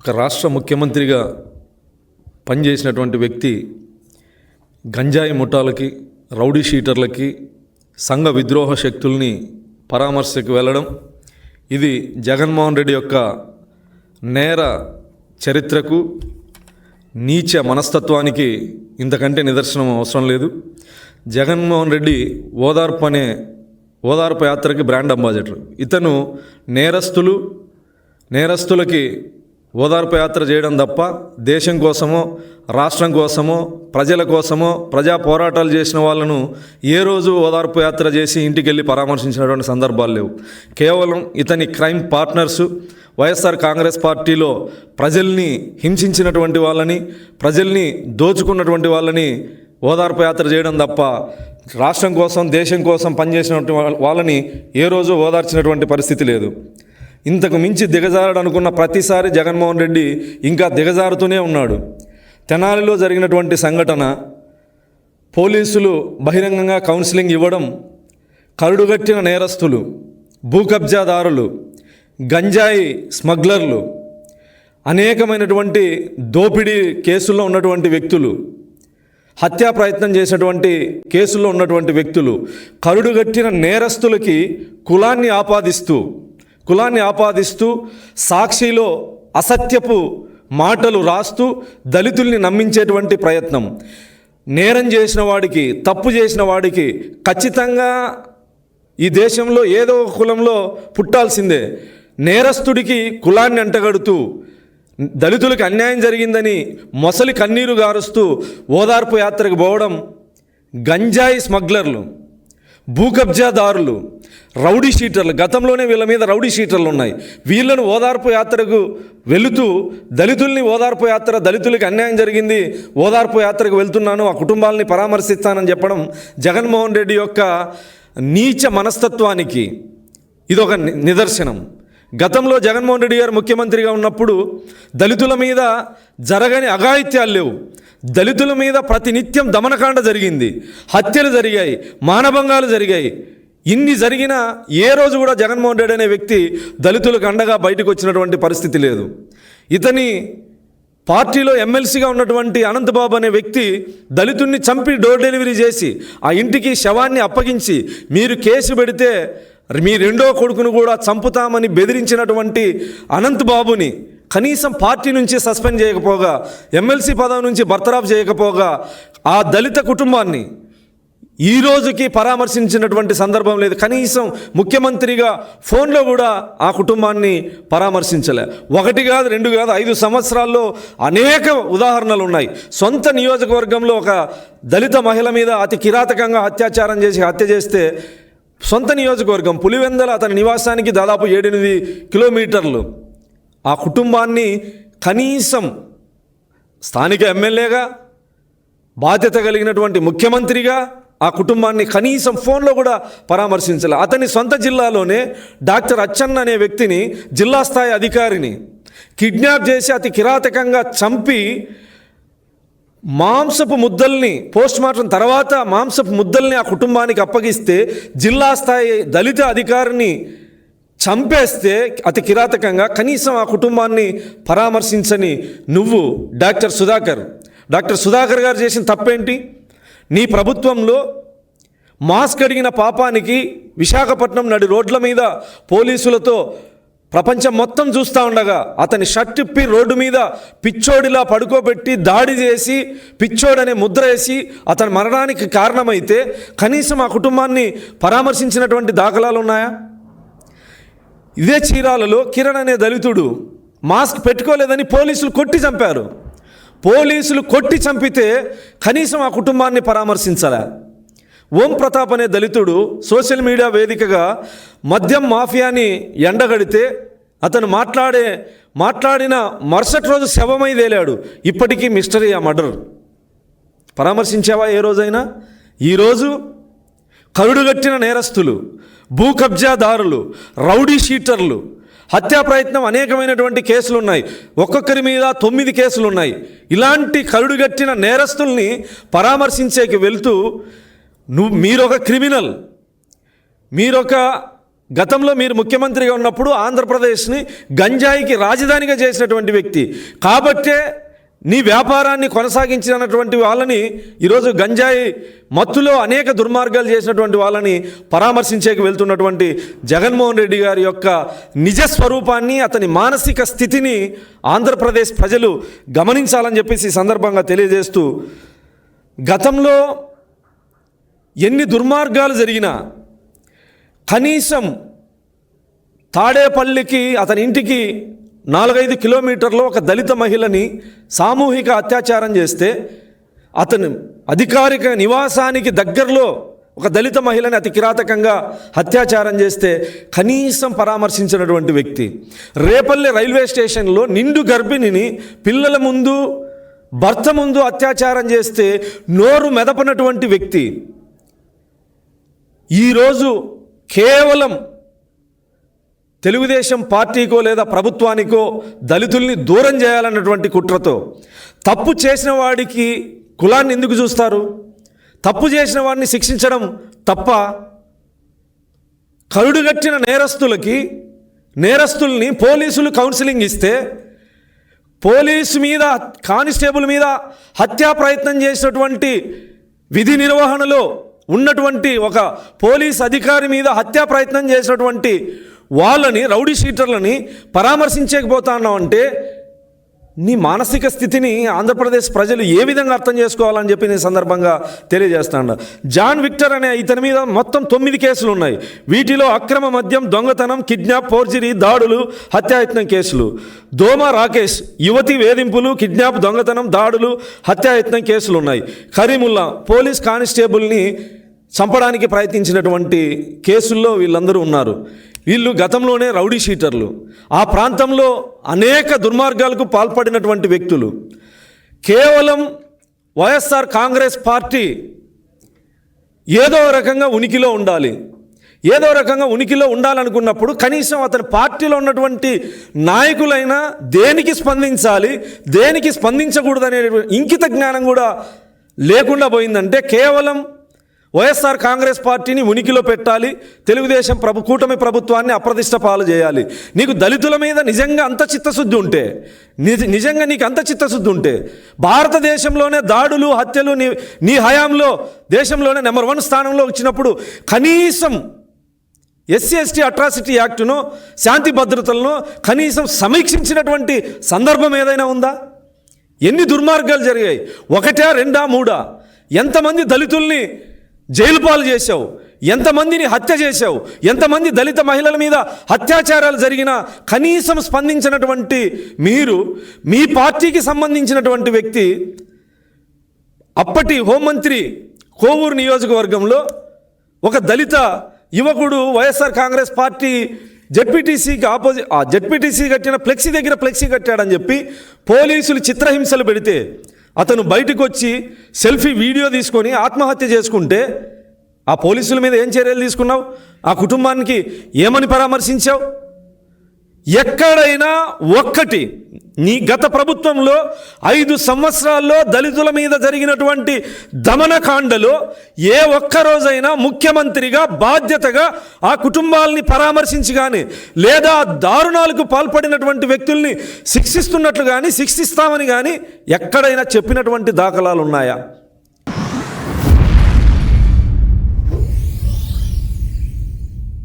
ఒక రాష్ట్ర ముఖ్యమంత్రిగా పనిచేసినటువంటి వ్యక్తి గంజాయి ముఠాలకి, రౌడీ షీటర్లకి, సంఘ విద్రోహ శక్తుల్ని పరామర్శకు వెళ్ళడం, ఇది జగన్మోహన్ రెడ్డి యొక్క నేర చరిత్రకు, నీచ మనస్తత్వానికి ఇంతకంటే నిదర్శనం అవసరం లేదు. జగన్మోహన్ రెడ్డి ఓదార్పు యాత్రకి బ్రాండ్ అంబాసిడర్. ఇతను నేరస్తులకి ఓదార్పు యాత్ర చేయడం తప్ప దేశం కోసమో, రాష్ట్రం కోసమో, ప్రజల కోసమో, ప్రజా పోరాటాలు చేసిన వాళ్ళను ఏ రోజు ఓదార్పు యాత్ర చేసి ఇంటికి వెళ్ళి పరామర్శించినటువంటి సందర్భాలు లేవు. కేవలం ఇతని క్రైమ్ పార్ట్నర్సు, వైఎస్ఆర్ కాంగ్రెస్ పార్టీలో ప్రజల్ని హింసించినటువంటి వాళ్ళని, ప్రజల్ని దోచుకున్నటువంటి వాళ్ళని ఓదార్పు యాత్ర చేయడం తప్ప రాష్ట్రం కోసం, దేశం కోసం పనిచేసినటువంటి వాళ్ళని ఏ రోజు ఓదార్చినటువంటి పరిస్థితి లేదు. ఇంతకు మించి దిగజారడనుకున్న ప్రతిసారి జగన్మోహన్ రెడ్డి ఇంకా దిగజారుతూనే ఉన్నాడు. తెనాలిలో జరిగినటువంటి సంఘటన, పోలీసులు బహిరంగంగా కౌన్సిలింగ్ ఇవ్వడం, కరుడుగట్టిన నేరస్తులు, భూ కబ్జాదారులు, గంజాయి స్మగ్లర్లు, అనేకమైనటువంటి దోపిడీ కేసుల్లో ఉన్నటువంటి వ్యక్తులు, హత్యా ప్రయత్నం చేసినటువంటి కేసుల్లో ఉన్నటువంటి వ్యక్తులు, కరుడుగట్టిన నేరస్తులకి కులాన్ని ఆపాదిస్తూ సాక్షిలో అసత్యపు మాటలు రాస్తూ దళితుల్ని నమ్మించేటువంటి ప్రయత్నం. నేరం చేసిన వాడికి, తప్పు చేసిన వాడికి ఖచ్చితంగా ఈ దేశంలో ఏదో ఒక కులంలో పుట్టాల్సిందే. నేరస్తుడికి కులాన్ని అంటగడుతూ, దళితులకు అన్యాయం జరిగిందని మొసలి కన్నీరు గారుస్తూ ఓదార్పు యాత్రకు పోవడం, గంజాయి స్మగ్లర్లు, భూ కబ్జాదారులు, రౌడీ షీటర్లు, గతంలోనే వీళ్ళ మీద రౌడీ షీటర్లు ఉన్నాయి, వీళ్ళను ఓదార్పు యాత్రకు వెళుతూ దళితుల్ని దళితులకి అన్యాయం జరిగింది, ఓదార్పు యాత్రకు వెళ్తున్నాను, ఆ కుటుంబాలని పరామర్శిస్తానని చెప్పడం జగన్మోహన్ రెడ్డి యొక్క నీచ మనస్తత్వానికి ఇదొక నిదర్శనం. గతంలో జగన్మోహన్ రెడ్డి గారు ముఖ్యమంత్రిగా ఉన్నప్పుడు దళితుల మీద జరగని అఘాయిత్యాలు లేవు. దళితుల మీద ప్రతినిత్యం దమనకాండ జరిగింది, హత్యలు జరిగాయి, మానభంగాలు జరిగాయి. ఇన్ని జరిగినా ఏ రోజు కూడా జగన్మోహన్ రెడ్డి అనే వ్యక్తి దళితులకు అండగా బయటకు వచ్చినటువంటి పరిస్థితి లేదు. ఇతని పార్టీలో ఎమ్మెల్సీగా ఉన్నటువంటి అనంతబాబు అనే వ్యక్తి దళితుడిని చంపి డోర్ డెలివరీ చేసి ఆ ఇంటికి శవాన్ని అప్పగించి, మీరు కేసు పెడితే మీ రెండో కొడుకును కూడా చంపుతామని బెదిరించినటువంటి అనంతబాబుని కనీసం పార్టీ నుంచి సస్పెండ్ చేయకపోగా, ఎమ్మెల్సీ పదవి నుంచి బర్తరాఫ్ చేయకపోగా, ఆ దళిత కుటుంబాన్ని ఈ రోజుకి పరామర్శించినటువంటి సందర్భం లేదు. కనీసం ముఖ్యమంత్రిగా ఫోన్లో కూడా ఆ కుటుంబాన్ని పరామర్శించలే. 1 కాదు, 2 కాదు, 5 సంవత్సరాల్లో అనేక ఉదాహరణలు ఉన్నాయి. సొంత నియోజకవర్గంలో ఒక దళిత మహిళ మీద అతి కిరాతకంగా హత్య చేస్తే సొంత నియోజకవర్గం పులివెందల అతని నివాసానికి దాదాపు 7-8 కిలోమీటర్లు. ఆ కుటుంబాన్ని కనీసం స్థానిక ఎమ్మెల్యేగా, బాధ్యత కలిగినటువంటి ముఖ్యమంత్రిగా ఆ కుటుంబాన్ని కనీసం ఫోన్లో కూడా పరామర్శించాలి. అతని సొంత జిల్లాలోనే డాక్టర్ అచ్చన్న అనే వ్యక్తిని, జిల్లా స్థాయి అధికారిని కిడ్నాప్ చేసి అతి కిరాతకంగా చంపి మాంసపు ముద్దల్ని పోస్ట్మార్టం తర్వాత మాంసపు ముద్దల్ని ఆ కుటుంబానికి అప్పగిస్తే, జిల్లా స్థాయి దళిత అధికారిని చంపేస్తే అతి కిరాతకంగా కనీసం ఆ కుటుంబాన్ని పరామర్శించని నువ్వు డాక్టర్ సుధాకర్ గారు చేసిన తప్పేంటి? నీ ప్రభుత్వంలో మాస్క్ అడిగిన పాపానికి విశాఖపట్నం నడి రోడ్ల మీద పోలీసులతో ప్రపంచం మొత్తం చూస్తూ ఉండగా అతని షర్ట్ ఇప్పి రోడ్డు మీద పిచ్చోడిలా పడుకోబెట్టి దాడి చేసి పిచ్చోడనే ముద్ర వేసి అతని మరణానికి కారణమైతే కనీసం ఆ కుటుంబాన్ని పరామర్శించినటువంటి దాఖలాలు ఉన్నాయా? ఇదే చీరాలలో కిరణ్ అనే దళితుడు మాస్క్ పెట్టుకోలేదని పోలీసులు కొట్టి చంపితే కనీసం ఆ కుటుంబాన్ని పరామర్శించాలా? ఓం ప్రతాప్ అనే దళితుడు సోషల్ మీడియా వేదికగా మద్యం మాఫియాని ఎండగడితే అతను మాట్లాడిన మరుసటి రోజు శవమై తేలాడు. ఇప్పటికీ మిస్టరీ ఆ మర్డర్. పరామర్శించావా ఏ రోజైనా? ఈరోజు కరుడుగట్టిన నేరస్తులు, భూ కబ్జాదారులు, రౌడీ షీటర్లు, హత్యా ప్రయత్నం అనేకమైనటువంటి కేసులు ఉన్నాయి. ఒక్కొక్కరి మీద 9 కేసులు ఉన్నాయి. ఇలాంటి కరుడుగట్టిన నేరస్తుల్ని పరామర్శించేకి వెళ్తూ మీరొక క్రిమినల్, మీరొక గతంలో మీరు ముఖ్యమంత్రిగా ఉన్నప్పుడు ఆంధ్రప్రదేశ్ని గంజాయికి రాజధానిగా చేసినటువంటి వ్యక్తి కాబట్టే నీ వ్యాపారాన్ని కొనసాగించినటువంటి వాళ్ళని ఈరోజు గంజాయి మత్తులో అనేక దుర్మార్గాలు చేసినటువంటి వాళ్ళని పరామర్శించేకి వెళ్తున్నటువంటి జగన్మోహన్ రెడ్డి గారి యొక్క నిజ స్వరూపాన్ని, అతని మానసిక స్థితిని ఆంధ్రప్రదేశ్ ప్రజలు గమనించాలని చెప్పేసి ఈ సందర్భంగా తెలియజేస్తూ, గతంలో ఎన్ని దుర్మార్గాలు జరిగినా కనీసం తాడేపల్లికి అతని ఇంటికి 4-5 కిలోమీటర్లో ఒక దళిత మహిళని సామూహిక అత్యాచారం చేస్తే, అతను అధికారిక నివాసానికి దగ్గరలో ఒక దళిత మహిళని అతి కిరాతకంగా అత్యాచారం చేస్తే కనీసం పరామర్శించినటువంటి వ్యక్తి, రేపల్లె రైల్వే స్టేషన్లో నిండు గర్భిణిని పిల్లల ముందు భర్త ముందు అత్యాచారం చేస్తే నోరు మెదపనటువంటి వ్యక్తి, ఈరోజు కేవలం తెలుగుదేశం పార్టీకో లేదా ప్రభుత్వానికో దళితుల్ని దూరం చేయాలన్నటువంటి కుట్రతో తప్పు చేసిన వాడికి కులాన్ని ఎందుకు చూస్తారు? తప్పు చేసిన వాడిని శిక్షించడం తప్ప, కరుడుగట్టిన నేరస్తుల్ని పోలీసులు కౌన్సిలింగ్ ఇస్తే, పోలీసు మీద కానిస్టేబుల్ మీద హత్యా ప్రయత్నం చేసినటువంటి విధి నిర్వహణలో ఉన్నటువంటి ఒక పోలీస్ అధికారి మీద హత్యా ప్రయత్నం చేసినటువంటి వాళ్ళని, రౌడీ షీటర్లని పరామర్శించకపోతున్నావు అంటే నీ మానసిక స్థితిని ఆంధ్రప్రదేశ్ ప్రజలు ఏ విధంగా అర్థం చేసుకోవాలని చెప్పి నేను సందర్భంగా తెలియజేస్తాను. జాన్ విక్టర్ అనే ఇతని మీద మొత్తం 9 కేసులు ఉన్నాయి. వీటిలో అక్రమ మద్యం, దొంగతనం, కిడ్నాప్, ఫోర్జరీ, దాడులు, హత్యాయత్నం కేసులు. దోమ రాకేష్ యువతి వేధింపులు, కిడ్నాప్, దొంగతనం, దాడులు, హత్యాయత్నం కేసులు ఉన్నాయి. కరీముల్లా పోలీస్ కానిస్టేబుల్ని చంపడానికి ప్రయత్నించినటువంటి కేసుల్లో వీళ్ళందరూ ఉన్నారు. వీళ్ళు గతంలోనే రౌడీ షీటర్లు, ఆ ప్రాంతంలో అనేక దుర్మార్గాలకు పాల్పడినటువంటి వ్యక్తులు. కేవలం వైఎస్ఆర్ కాంగ్రెస్ పార్టీ ఏదో రకంగా ఉనికిలో ఉండాలనుకున్నప్పుడు కనీసం అతని పార్టీలో ఉన్నటువంటి నాయకులైనా దేనికి స్పందించాలి, దేనికి స్పందించకూడదనే ఇంకిత జ్ఞానం కూడా లేకుండా పోయిందంటే కేవలం వైఎస్ఆర్ కాంగ్రెస్ పార్టీని ఉనికిలో పెట్టాలి, తెలుగుదేశం కూటమి ప్రభుత్వాన్ని అప్రతిష్ట పాలు చేయాలి. నీకు దళితుల మీద నిజంగా అంత చిత్తశుద్ధి ఉంటే, నిజంగా నీకు అంత చిత్తశుద్ధి ఉంటే భారతదేశంలోనే దాడులు, హత్యలు నీ హయాంలో దేశంలోనే నెంబర్ 1 స్థానంలో వచ్చినప్పుడు కనీసం SC/ST అట్రాసిటీ యాక్టును, శాంతి భద్రతలను కనీసం సమీక్షించినటువంటి సందర్భం ఏదైనా ఉందా? ఎన్ని దుర్మార్గాలు జరిగాయి? 1, 2, 3? ఎంతమంది దళితుల్ని జైలు పాలు చేశావు? ఎంతమందిని హత్య చేశావు? ఎంతమంది దళిత మహిళల మీద అత్యాచారాలు జరిగినా కనీసం స్పందించినటువంటి మీరు, మీ పార్టీకి సంబంధించినటువంటి వ్యక్తి, అప్పటి హోంమంత్రి కోవూరు నియోజకవర్గంలో ఒక దళిత యువకుడు వైఎస్ఆర్ కాంగ్రెస్ పార్టీ జెడ్పీటీసీ కట్టిన ఫ్లెక్సీ దగ్గర ఫ్లెక్సీ కట్టాడని చెప్పి పోలీసులు చిత్రహింసలు పెడితే అతను బయటకు వచ్చి సెల్ఫీ వీడియో తీసుకొని ఆత్మహత్య చేసుకుంటే ఆ పోలీసుల మీద ఏం చర్యలు తీసుకున్నావు? ఆ కుటుంబానికి ఏమని పరామర్శించావు? ఎక్కడైనా ఒక్కటి నీ గత ప్రభుత్వంలో 5 సంవత్సరాల్లో దళితుల మీద జరిగినటువంటి దమనకాండలో ఏ ఒక్కరోజైనా ముఖ్యమంత్రిగా బాధ్యతగా ఆ కుటుంబాలని పరామర్శించి కానీ, లేదా దారుణాలకు పాల్పడినటువంటి వ్యక్తుల్ని శిక్షిస్తున్నట్లు కానీ, శిక్షిస్తామని కానీ ఎక్కడైనా చెప్పినటువంటి దాఖలాలు ఉన్నాయా?